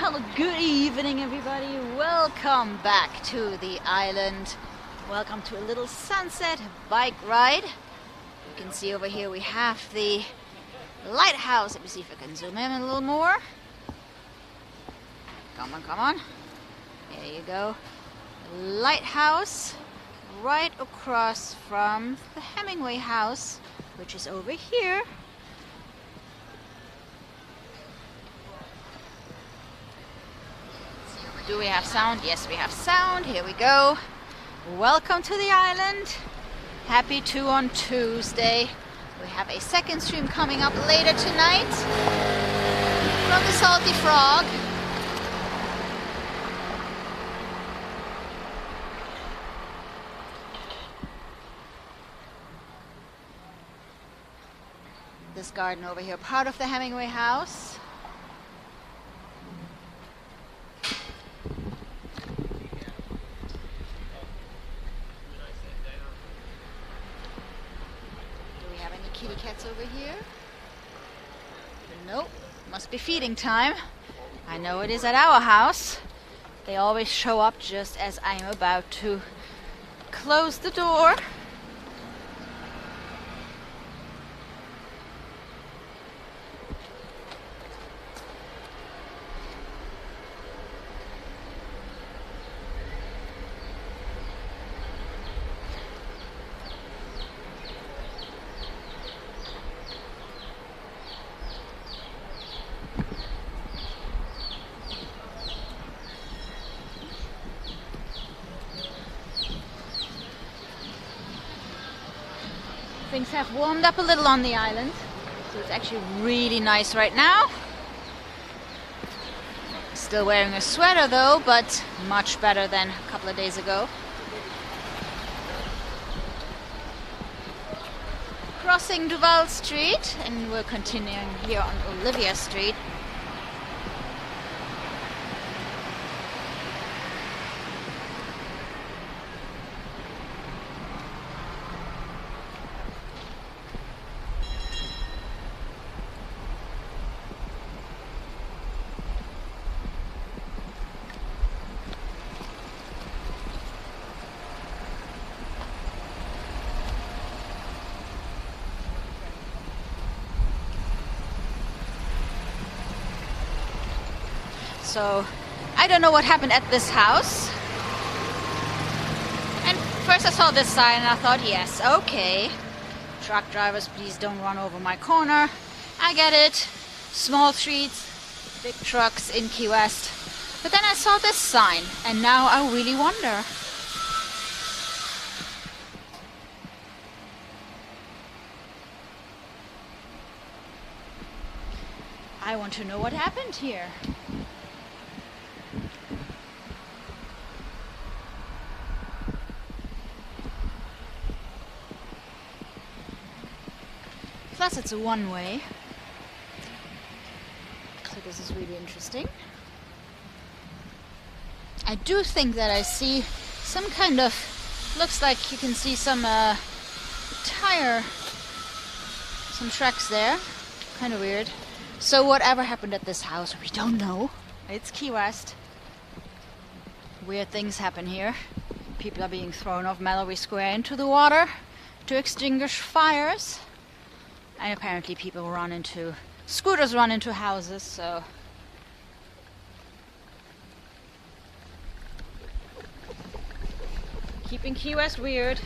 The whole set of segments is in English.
Well, good evening, everybody. Welcome back to the island. Welcome to a little sunset bike ride. You can see over here we have the lighthouse. Let me see if I can zoom in a little more. Come on, come on. There you go. Lighthouse right across from the Hemingway house, which is over here. Do we have sound? Yes, we have sound. Here we go. Welcome to the island. Happy 2 on Tuesday. We have a second stream coming up later tonight from the Salty Frog. This garden over here, part of the Hemingway house. Kitty cats over here? Nope, must be feeding time. I know it is at our house. They always show up just as I'm about to close the door. Things have warmed up a little on the island, so it's actually really nice right now. Still wearing a sweater though, but much better than a couple of days ago. Crossing Duval Street, and we're continuing here on Olivia Street. So, I don't know what happened at this house. And first I saw this sign and I thought, yes, okay. Truck drivers, please don't run over my corner. I get it. Small streets, big trucks in Key West. But then I saw this sign and now I really wonder. I want to know what happened here. Plus it's a one-way, so this is really interesting. I do think that I see some kind of, looks like you can see some tire, some tracks there, kind of weird. So whatever happened at this house, we don't know. It's Key West. Weird things happen here. People are being thrown off Mallory Square into the water to extinguish fires. And apparently people scooters run into houses, so. Keeping Key West weird.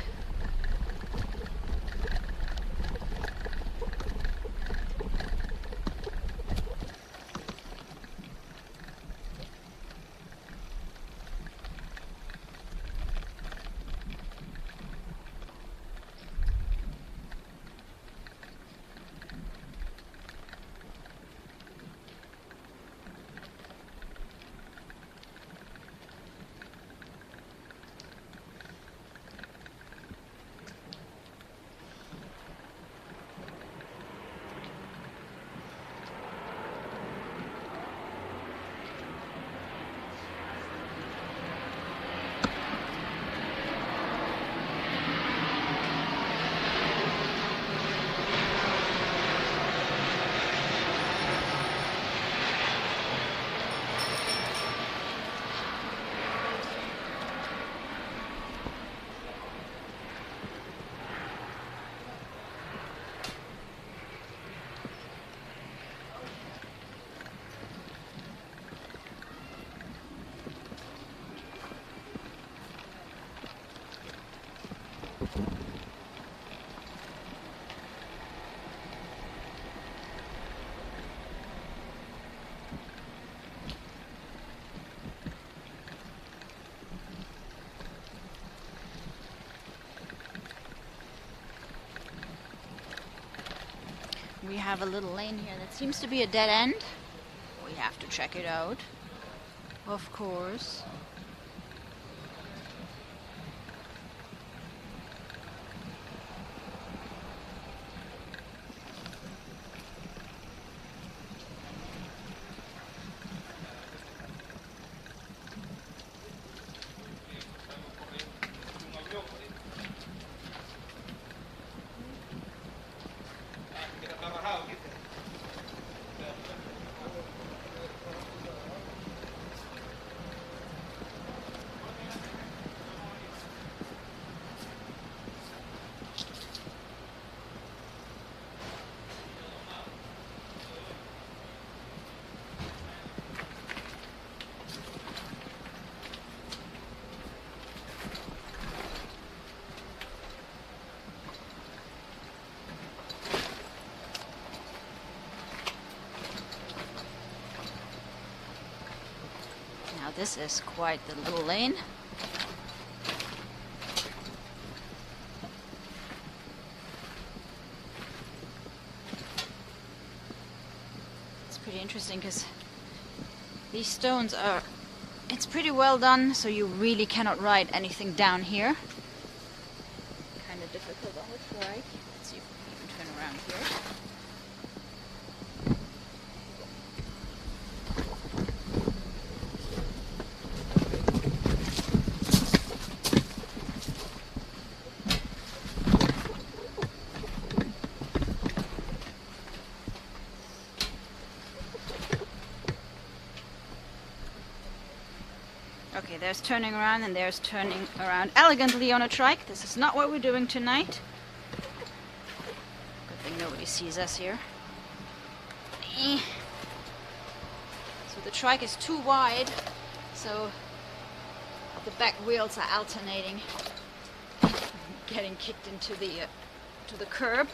we have a little lane here that seems to be a dead end. We have to check it out, of course. This is quite the little lane. It's pretty interesting because these stones are, it's pretty well done, so you really cannot ride anything down here. Kind of difficult on the trike. Let's see if we can even turn around here. Okay, there's turning around and there's turning around elegantly on a trike. This is not what we're doing tonight. Good thing nobody sees us here. So the trike is too wide, so the back wheels are alternating, getting kicked into the to the curb.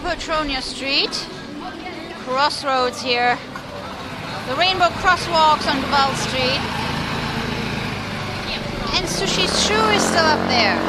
Petronia Street, crossroads here, the rainbow crosswalks on Duval Street, and Sushi's shoe is still up there.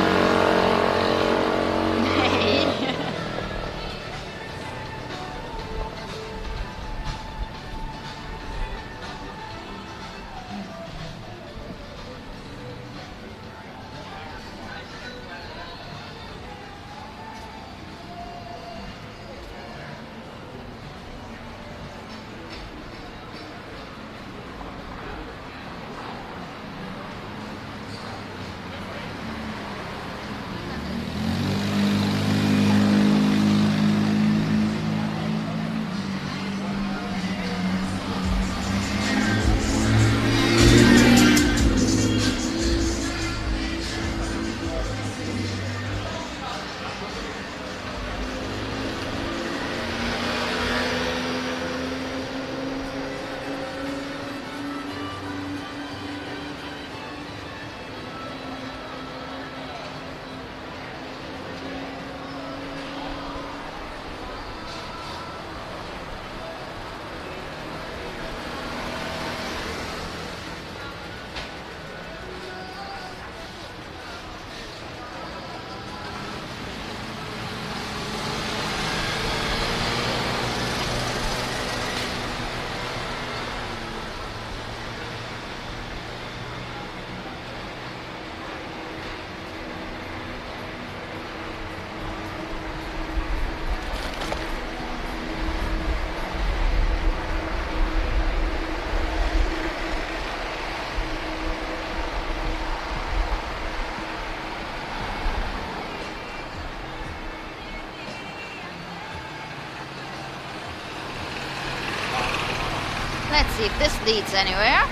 Let's see if this leads anywhere.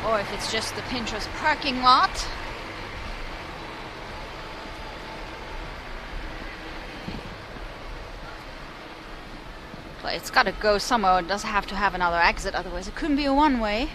Or if it's just the Pinterest parking lot. But it's gotta go somewhere. It doesn't have to have another exit, otherwise it couldn't be a one-way.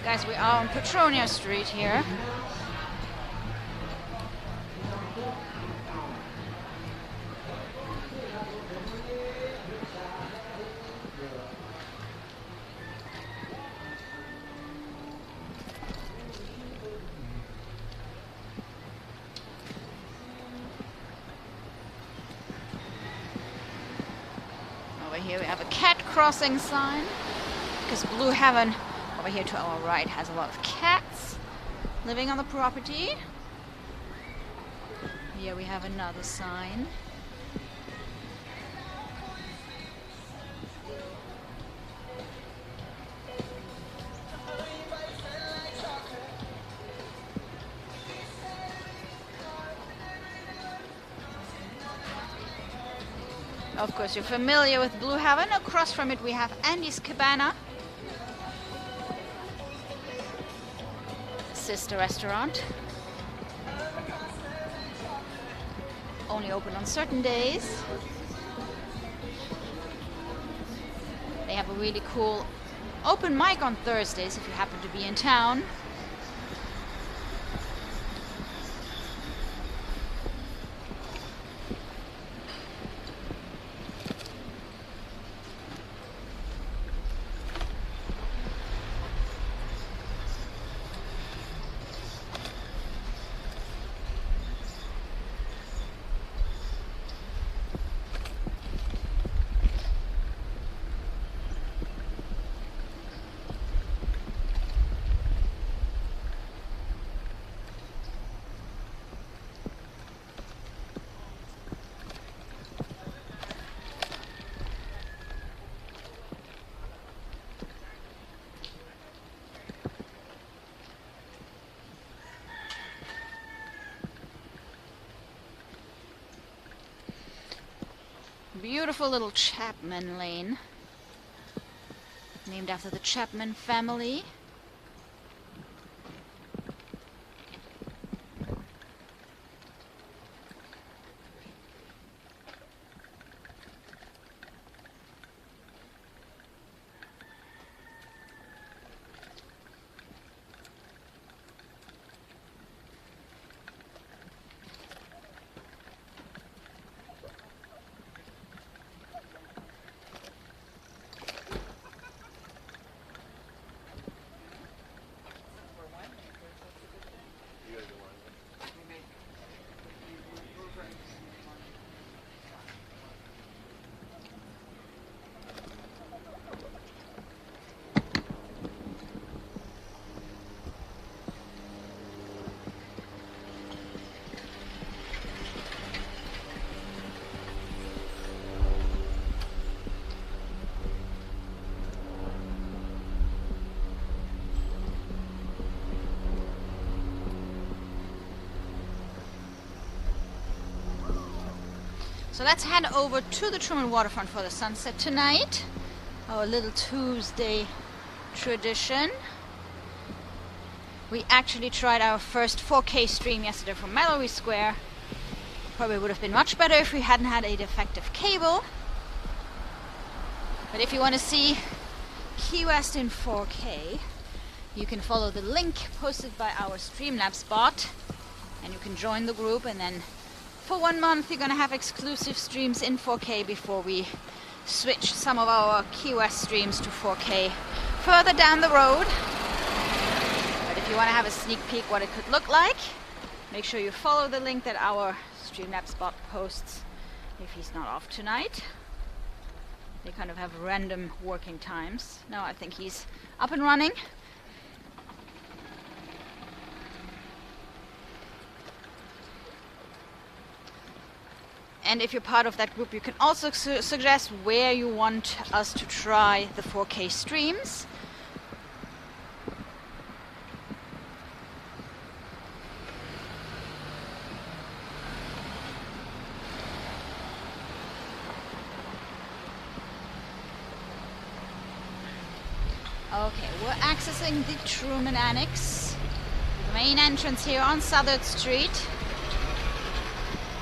Guys, we are on Petronia Street here. Over here we have a cat crossing sign, because Blue Heaven over here to our right has a lot of cats living on the property. Here we have another sign. Of course, you're familiar with Blue Heaven. Across from it we have Andy's Cabana, sister restaurant. Only open on certain days. They have a really cool open mic on Thursdays if you happen to be in town. Beautiful little Chapman Lane, named after the Chapman family. So let's head over to the Truman Waterfront for the sunset tonight. Our little Tuesday tradition. We actually tried our first 4K stream yesterday from Mallory Square. Probably would have been much better if we hadn't had a defective cable. But if you want to see Key West in 4K, you can follow the link posted by our Streamlabs bot, and you can join the group, and then for 1 month you're gonna have exclusive streams in 4K before we switch some of our Key West streams to 4K further down the road. But if you want to have a sneak peek what it could look like, make sure you follow the link that our Streamlabs bot posts if he's not off tonight. They kind of have random working times. No, I think he's up and running. And if you're part of that group, you can also suggest where you want us to try the 4K streams. Okay, we're accessing the Truman Annex, the main entrance here on Southern Street.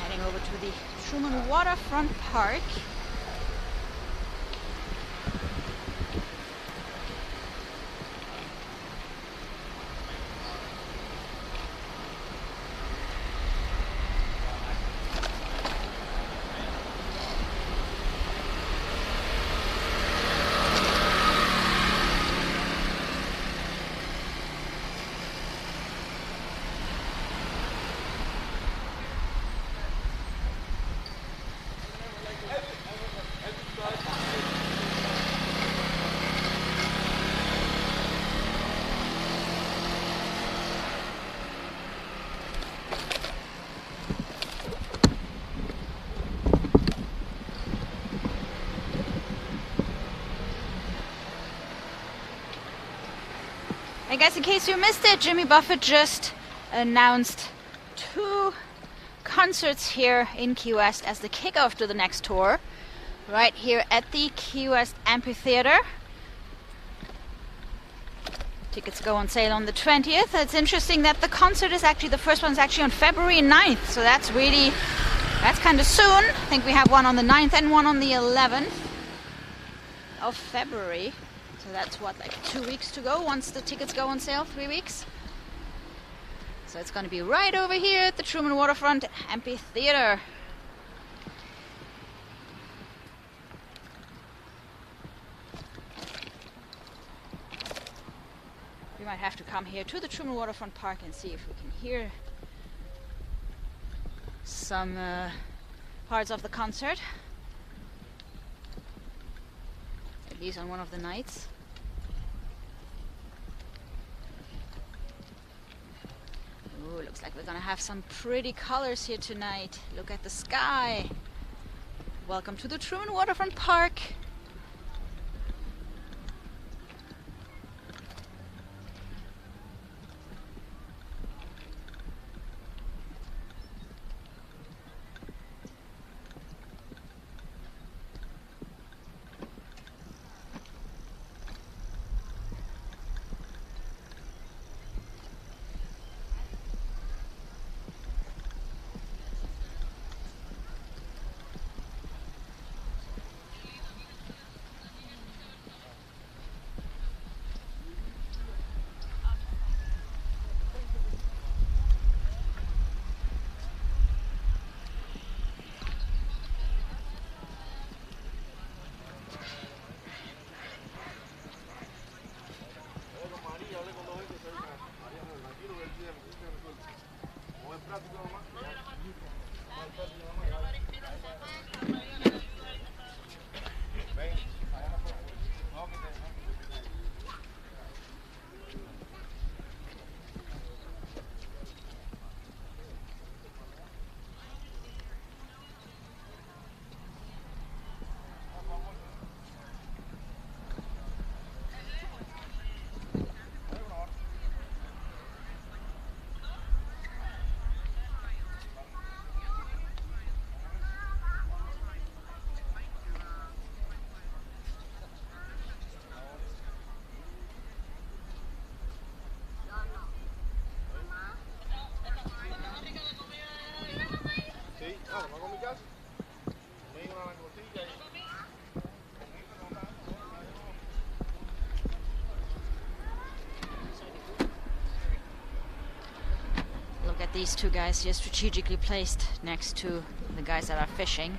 Heading over to the Truman Waterfront Park. I guess in case you missed it, Jimmy Buffett just announced 2 concerts here in Key West as the kickoff to the next tour, right here at the Key West Amphitheater. Tickets go on sale on the 20th. It's interesting that the concert is actually, the first one's actually on February 9th, so that's kind of soon. I think we have one on the 9th and one on the 11th of February. So that's what, like 2 weeks to go once the tickets go on sale, 3 weeks. So it's going to be right over here at the Truman Waterfront Amphitheater. We might have to come here to the Truman Waterfront Park and see if we can hear some parts of the concert. At least on one of the nights. Ooh, looks like we're gonna have some pretty colors here tonight. Look at the sky. Welcome to the Truman Waterfront Park. these two guys here strategically placed next to the guys that are fishing.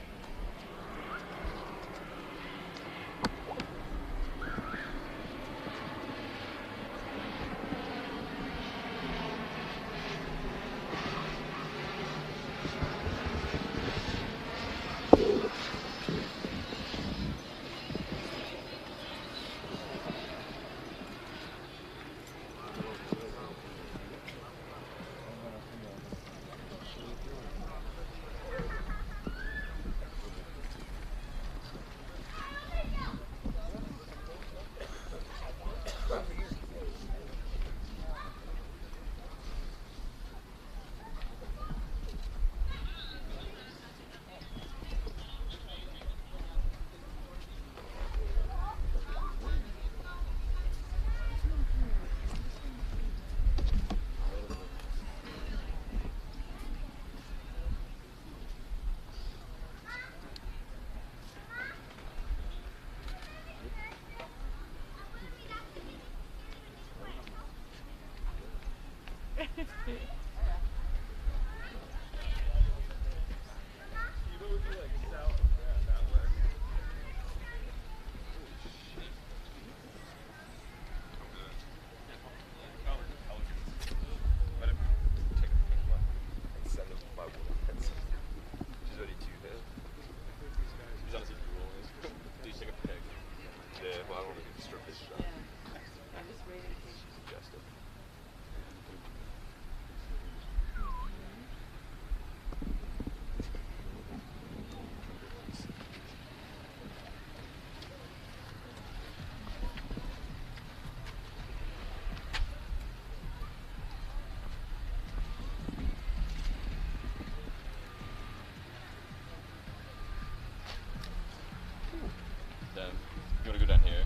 You want to go down here?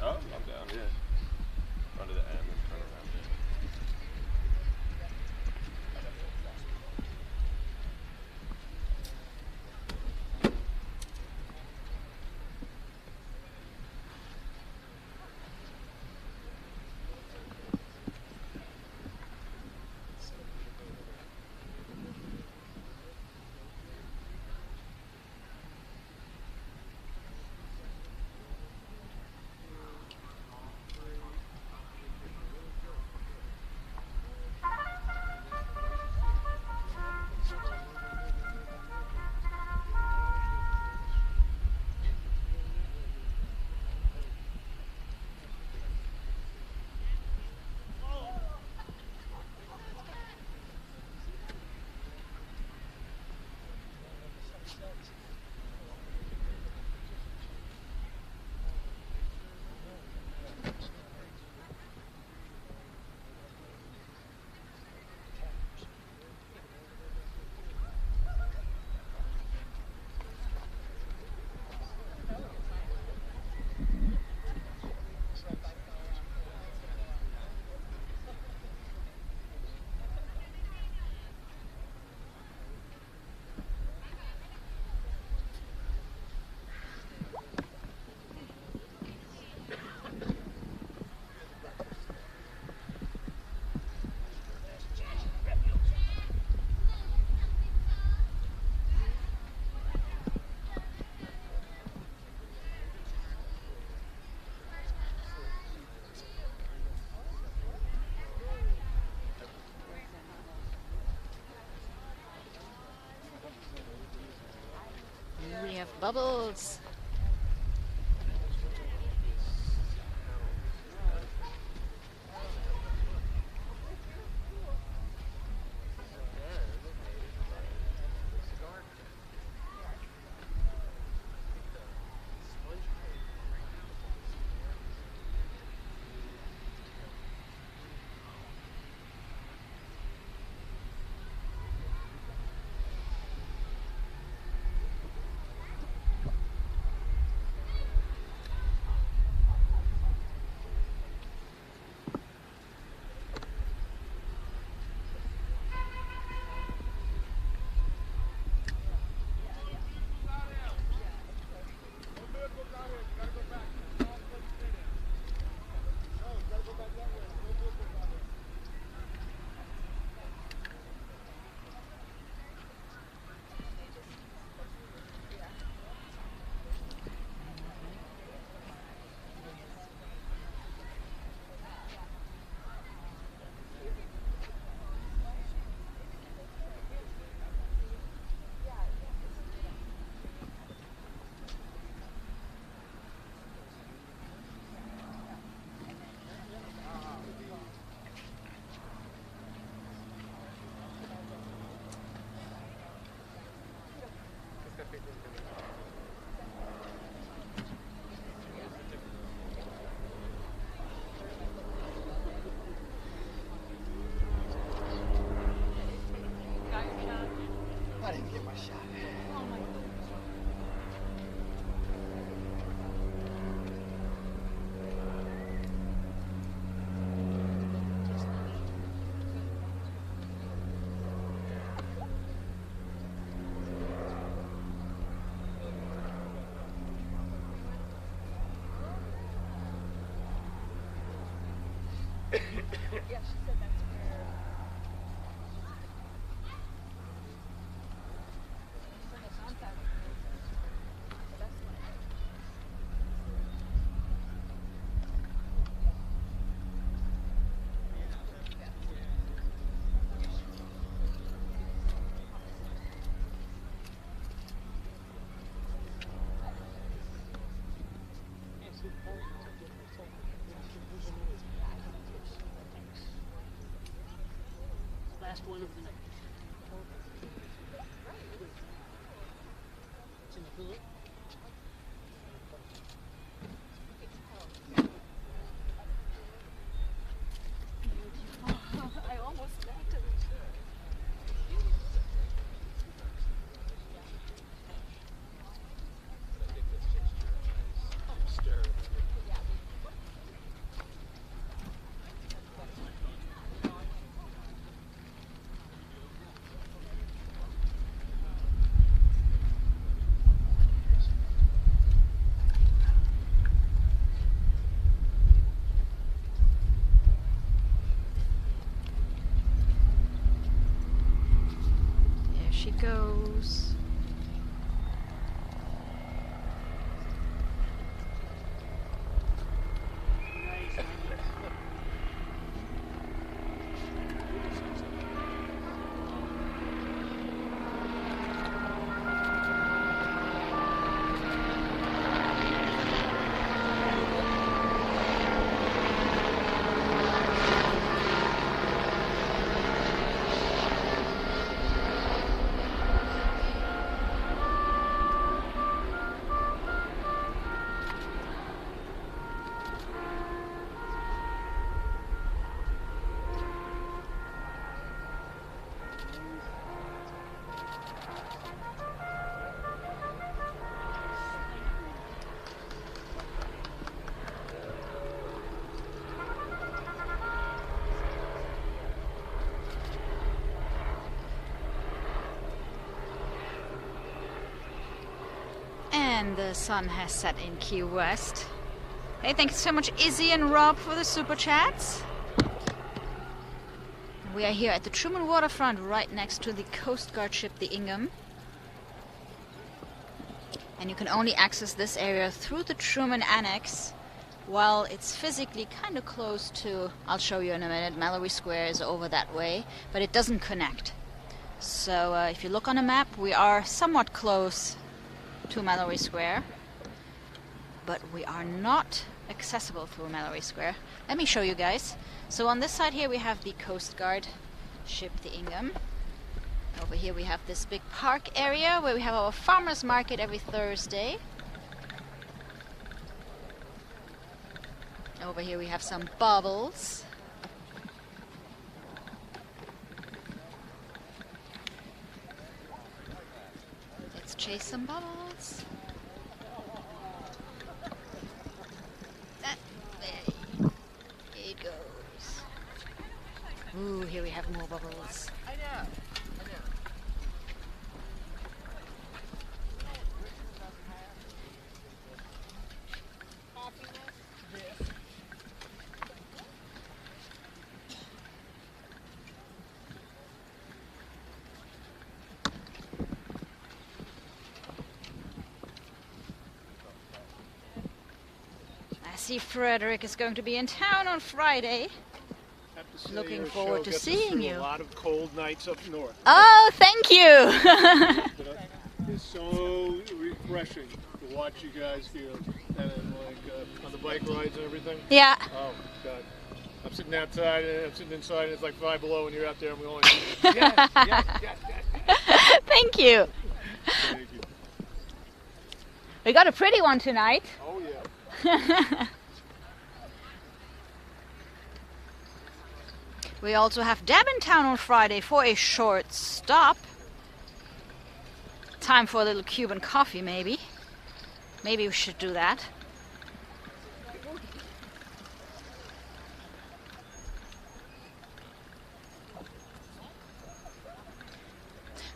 Oh, I'm down, yeah. Run to the end and turn around. We have bubbles. Last one of the night. It's in the cooler. I almost backed it. She goes. And the sun has set in Key West. Hey, thank you so much, Izzy and Rob, for the super chats. We are here at the Truman Waterfront, right next to the Coast Guard ship, the Ingham. And you can only access this area through the Truman Annex, while it's physically kind of close to, I'll show you in a minute, Mallory Square is over that way, but it doesn't connect. So if you look on a map, we are somewhat close to Mallory Square, but we are not accessible through Mallory Square. Let me show you guys. So on this side here we have the Coast Guard ship, the Ingham. Over here we have this big park area where we have our farmers market every Thursday. Over here we have some bubbles. Let's chase some bubbles. There it goes. Ooh, here we have more bubbles. I see Frederick is going to be in town on Friday. Looking forward to seeing you. A lot of cold nights up north. Oh, thank you. It's so refreshing to watch you guys here, and then, like on the bike rides and everything. Yeah. Oh God, I'm sitting outside and I'm sitting inside, and it's like 5 below, and you're out there, and we only. Yes. Thank you. Thank you. We got a pretty one tonight. Oh yeah. We also have Deb in town on Friday for a short stop. Time for a little Cuban coffee, maybe. Maybe we should do that.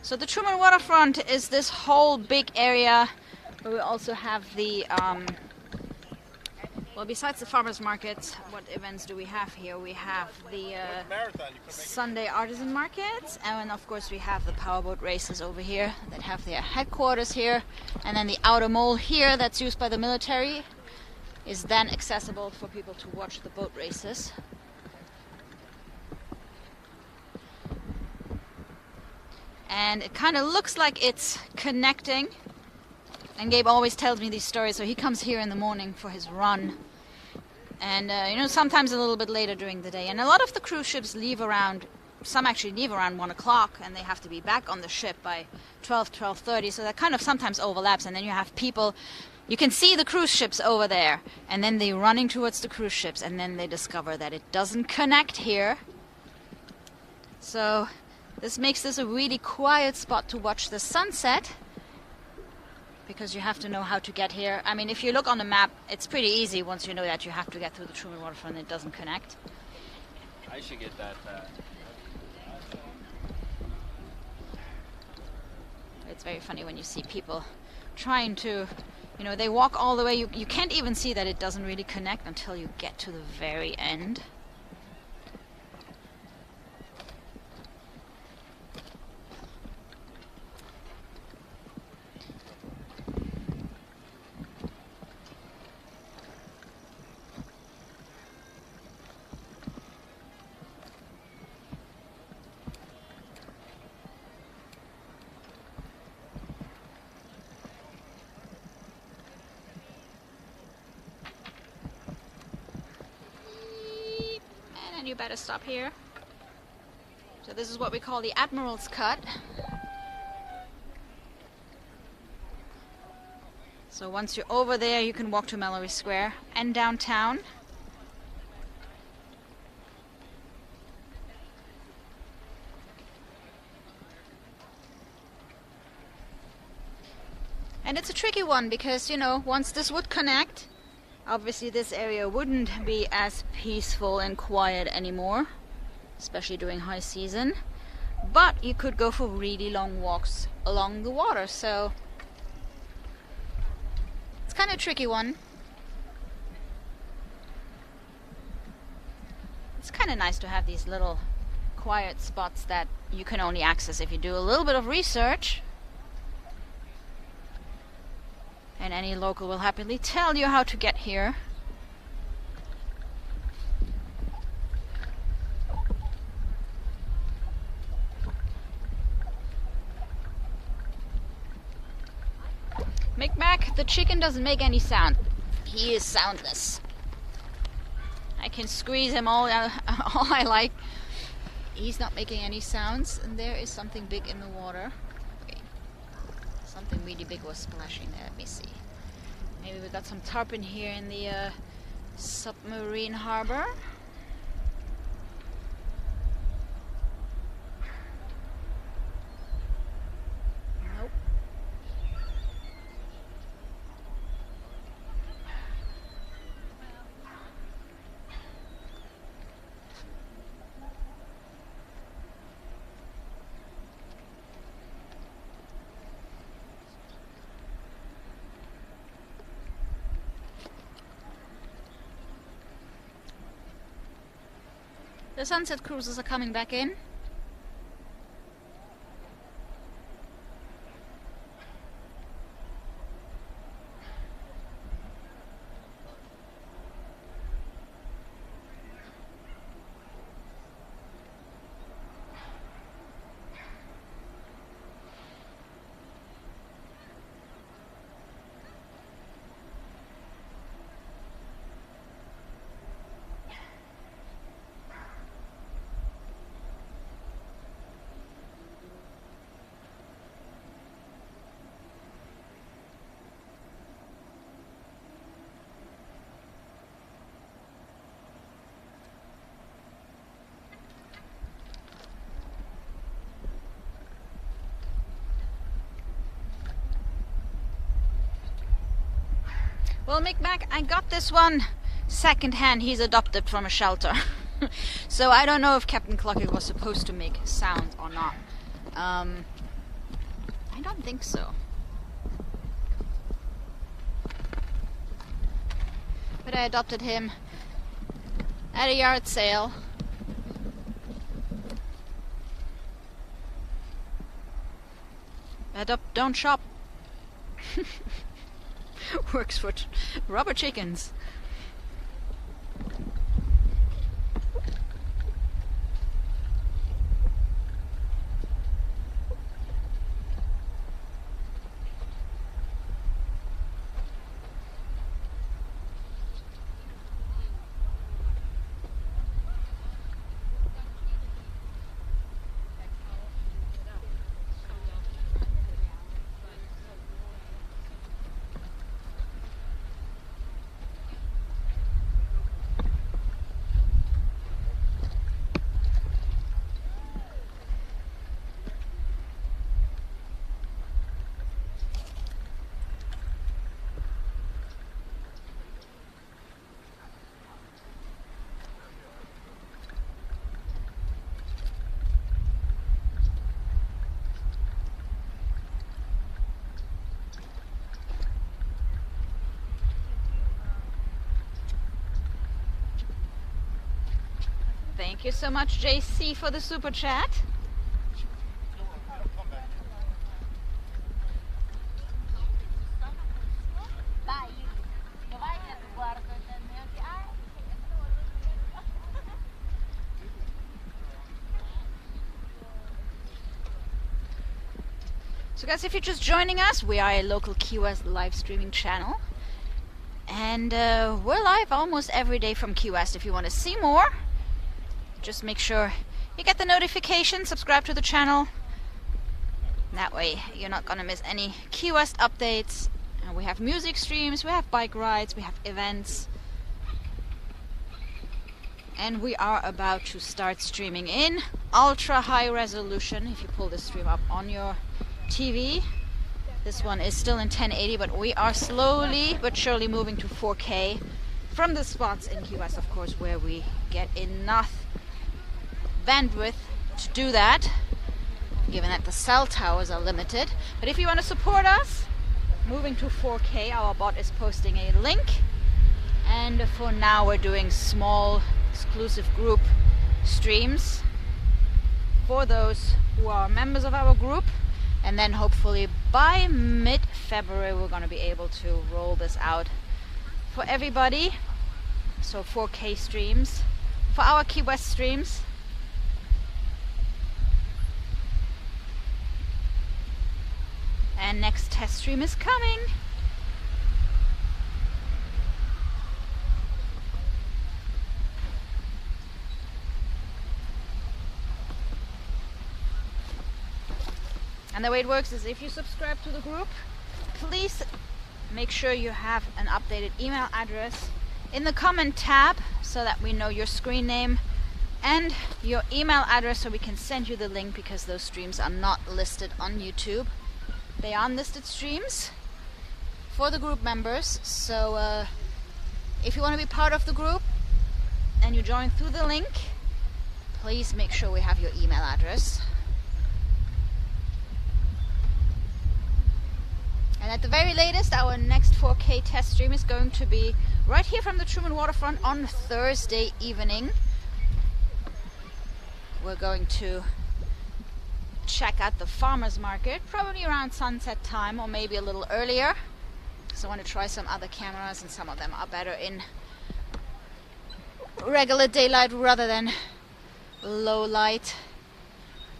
So the Truman Waterfront is this whole big area where we also have the Well, besides the farmers markets, what events do we have here? We have the Sunday artisan markets, and of course we have the powerboat races over here that have their headquarters here, and then the outer mole here that's used by the military is then accessible for people to watch the boat races. And it kind of looks like it's connecting. And Gabe always tells me these stories, so he comes here in the morning for his run. And, you know, sometimes a little bit later during the day. And a lot of the cruise ships leave around, some actually leave around 1 o'clock, and they have to be back on the ship by 12:30, so that kind of sometimes overlaps. And then you have people, you can see the cruise ships over there, and then they're running towards the cruise ships, and then they discover that it doesn't connect here. So this makes this a really quiet spot to watch the sunset, because you have to know how to get here. I mean, if you look on the map, it's pretty easy once you know that you have to get through the Truman Waterfront and it doesn't connect. I should get that. It's very funny when you see people trying to, you know, they walk all the way. You can't even see that it doesn't really connect until you get to the very end. You better stop here. So this is what we call the Admiral's Cut. So once you're over there, you can walk to Mallory Square and downtown. And it's a tricky one because, you know, once this would connect, obviously this area wouldn't be as peaceful and quiet anymore, especially during high season. But you could go for really long walks along the water, so it's kind of a tricky one. It's kind of nice to have these little quiet spots that you can only access if you do a little bit of research. And any local will happily tell you how to get here. Micmac, the chicken doesn't make any sound. He is soundless. I can squeeze him all I like. He's not making any sounds, and there is something big in the water. Something really big was splashing there. Let me see. Maybe we got some tarpon here in the submarine harbor. Nope. The sunset cruises are coming back in. Well, Micmac, I got this one second-hand. He's adopted from a shelter. So I don't know if Captain Clucky was supposed to make sound or not. I don't think so. but I adopted him at a yard sale. Adopt, don't shop. Works for rubber chickens. Thank you so much, JC, for the super chat. So guys, if you're just joining us, we are a local Key West live streaming channel. And we're live almost every day from Key West. If you want to see more, just make sure you get the notification, subscribe to the channel. That way you're not gonna miss any Key West updates. And we have music streams, we have bike rides, we have events. And we are about to start streaming in ultra high resolution. If you pull the stream up on your TV, this one is still in 1080, but we are slowly but surely moving to 4K from the spots in Key West, of course, where we get enough bandwidth to do that, given that the cell towers are limited. But if you want to support us moving to 4K, our bot is posting a link, and for now we're doing small exclusive group streams for those who are members of our group, and then hopefully by mid-February we're going to be able to roll this out for everybody. So 4K streams for our Key West streams. And next test stream is coming. And the way it works is if you subscribe to the group, please make sure you have an updated email address in the comment tab so that we know your screen name and your email address so we can send you the link, because those streams are not listed on YouTube. They are unlisted streams for the group members. So if you want to be part of the group and you join through the link, please make sure we have your email address. And at the very latest, our next 4K test stream is going to be right here from the Truman Waterfront on Thursday evening. We're going to check out the farmers market, probably around sunset time or maybe a little earlier. So I want to try some other cameras, and some of them are better in regular daylight rather than low light.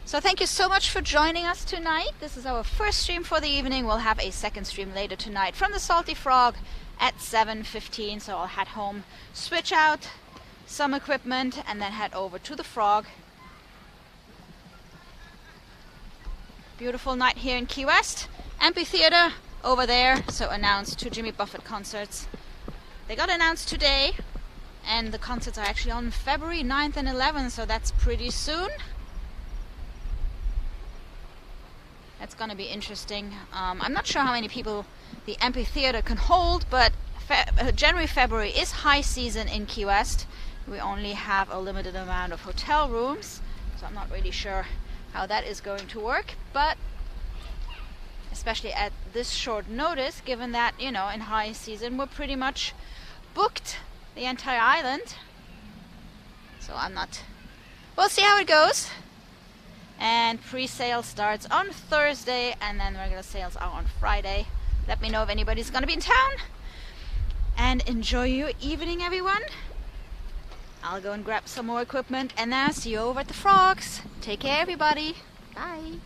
So thank you so much for joining us tonight. This is our first stream for the evening. We'll have a second stream later tonight from the Salty Frog at 7:15. So I'll head home, switch out some equipment, and then head over to the Frog. Beautiful night here in Key West. Amphitheater over there. So announced 2 Jimmy Buffett concerts. They got announced today, and the concerts are actually on February 9th and 11th, so that's pretty soon. That's going to be interesting. I'm not sure how many people the amphitheater can hold, but January, February is high season in Key West. We only have a limited amount of hotel rooms, so I'm not really sure how that is going to work. But especially at this short notice, given that, you know, in high season we're pretty much booked the entire island. So I'm not... We'll see how it goes. And pre-sale starts on Thursday, and then regular sales are on Friday. Let me know if anybody's gonna be in town. And enjoy your evening, everyone. I'll go and grab some more equipment, and I'll see you over at the Frogs. Take care, everybody. Bye.